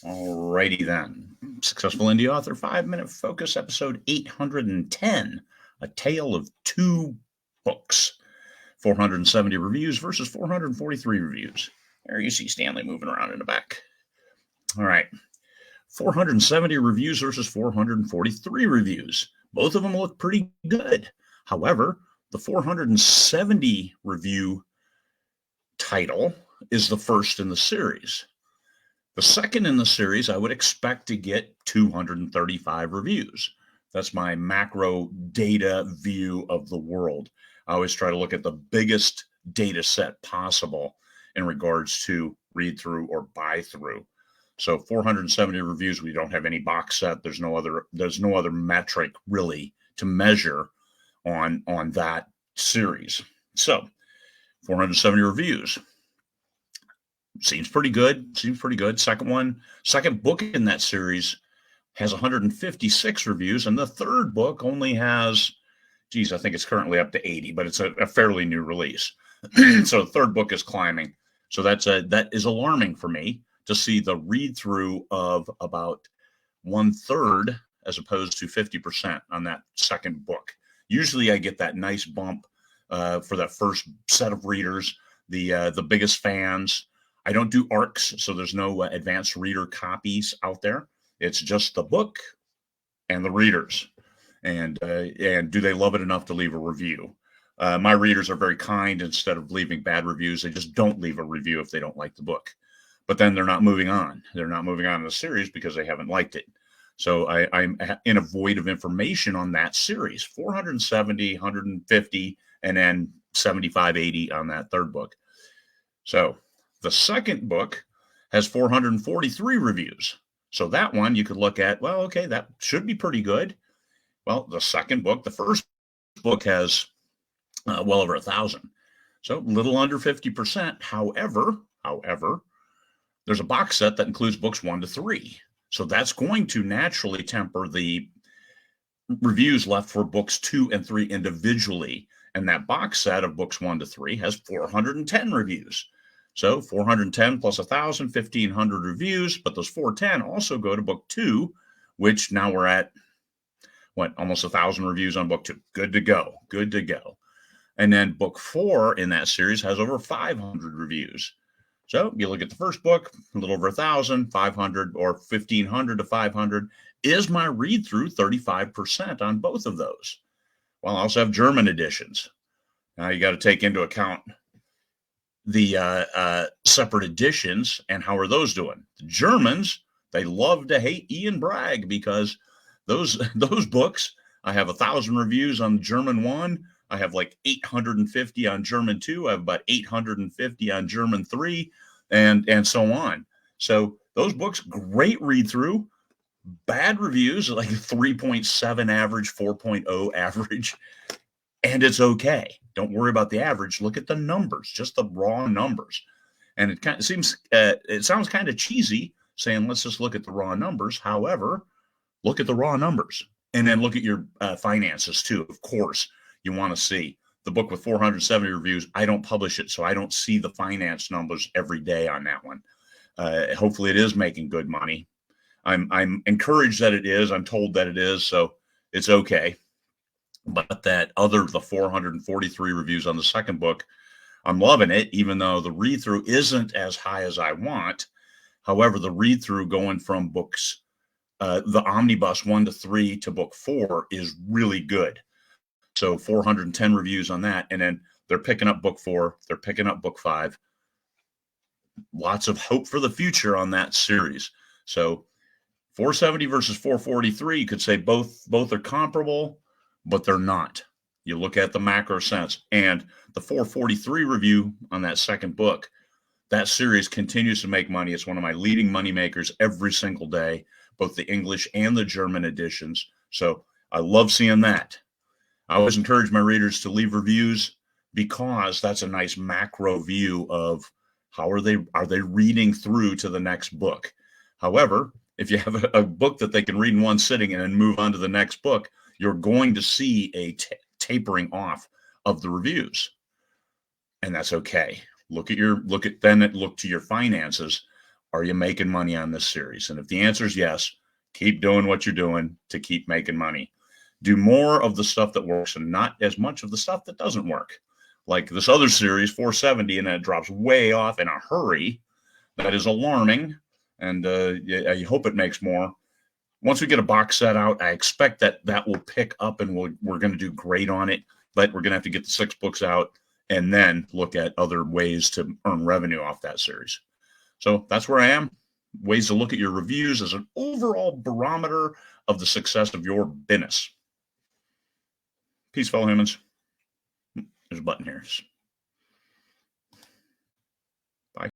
Alrighty then. Successful Indie Author 5-Minute Focus, episode 810, A Tale of Two Books. 470 reviews versus 443 reviews. There you see Stanley moving around in the back. All right. 470 reviews versus 443 reviews. Both of them look pretty good. However, the 470 review title is the first in the series. The second in the series, I would expect to get 235 reviews. That's my macro data view of the world. I always try to look at the biggest data set possible in regards to read through or buy through. So 470 reviews, we don't have any box set. There's no other metric really to measure on that series. So 470 reviews. Seems pretty good. Second book in that series has 156 reviews, and the third book only has, I think it's currently up to 80, but it's a fairly new release. So the third book is climbing. So that is alarming for me to see the read through of about 1/3 as opposed to 50% on that second book. Usually I get that nice bump for that first set of readers, the biggest fans. I don't do ARCs, so there's no advanced reader copies out there. It's just the book and the readers. And do they love it enough to leave a review? My readers are very kind. Instead of leaving bad reviews, they just don't leave a review if they don't like the book. But then they're not moving on. They're not moving on in the series because they haven't liked it. So I'm in a void of information on that series. 470, 150, and then 75, 80 on that third book. So the second book has 443 reviews. So that one you could look at, well, okay, that should be pretty good. Well, the second book, the first book has well over 1,000. So a little under 50%. However, there's a box set that includes books 1 to 3. So that's going to naturally temper the reviews left for books 2 and 3 individually. And that box set of books 1 to 3 has 410 reviews. So 410 plus 1,000, 1,500 reviews, but those 410 also go to book 2, which now we're at, almost 1,000 reviews on book 2. Good to go. And then book 4 in that series has over 500 reviews. So you look at the first book, a little over 1,000, 500, or 1,500 to 500. Is my read through 35% on both of those? Well, I also have German editions. Now you got to take into account the separate editions and how are those doing. The Germans, they love to hate Ian Bragg because those books, I have 1,000 reviews on German 1. I have like 850 on German 2. I have about 850 on German 3, and so on. So those books, great read through. Bad reviews, like 3.7 average, 4.0 average, and it's okay. Don't worry about the average. Look at the numbers, just the raw numbers. And it kind of seems, it sounds kind of cheesy saying, let's just look at the raw numbers. However, look at the raw numbers and then look at your finances too. Of course, you want to see the book with 470 reviews. I don't publish it, so I don't see the finance numbers every day on that one. Hopefully it is making good money. I'm encouraged that it is. I'm told that it is, so it's okay. But the 443 reviews on the second book, I'm loving it, even though the read-through isn't as high as I want. However, the read-through going from books, the omnibus 1 to 3 to book 4 is really good. So 410 reviews on that. And then they're picking up book 4. They're picking up book 5. Lots of hope for the future on that series. So 470 versus 443, you could say both are comparable, but they're not. You look at the macro sense. And the 443 review on that second book, that series continues to make money. It's one of my leading money makers every single day, both the English and the German editions. So I love seeing that. I always encourage my readers to leave reviews because that's a nice macro view of how are they reading through to the next book. However, if you have a book that they can read in one sitting and then move on to the next book, you're going to see a tapering off of the reviews, and that's okay. Look to your finances. Are you making money on this series? And if the answer is yes, keep doing what you're doing to keep making money. Do more of the stuff that works and not as much of the stuff that doesn't work. Like this other series, 470, and then it drops way off in a hurry. That is alarming, and I hope it makes more. Once we get a box set out, I expect that will pick up, and we're going to do great on it. But we're going to have to get the 6 books out and then look at other ways to earn revenue off that series. So that's where I am. Ways to look at your reviews as an overall barometer of the success of your business. Peace, fellow humans. There's a button here.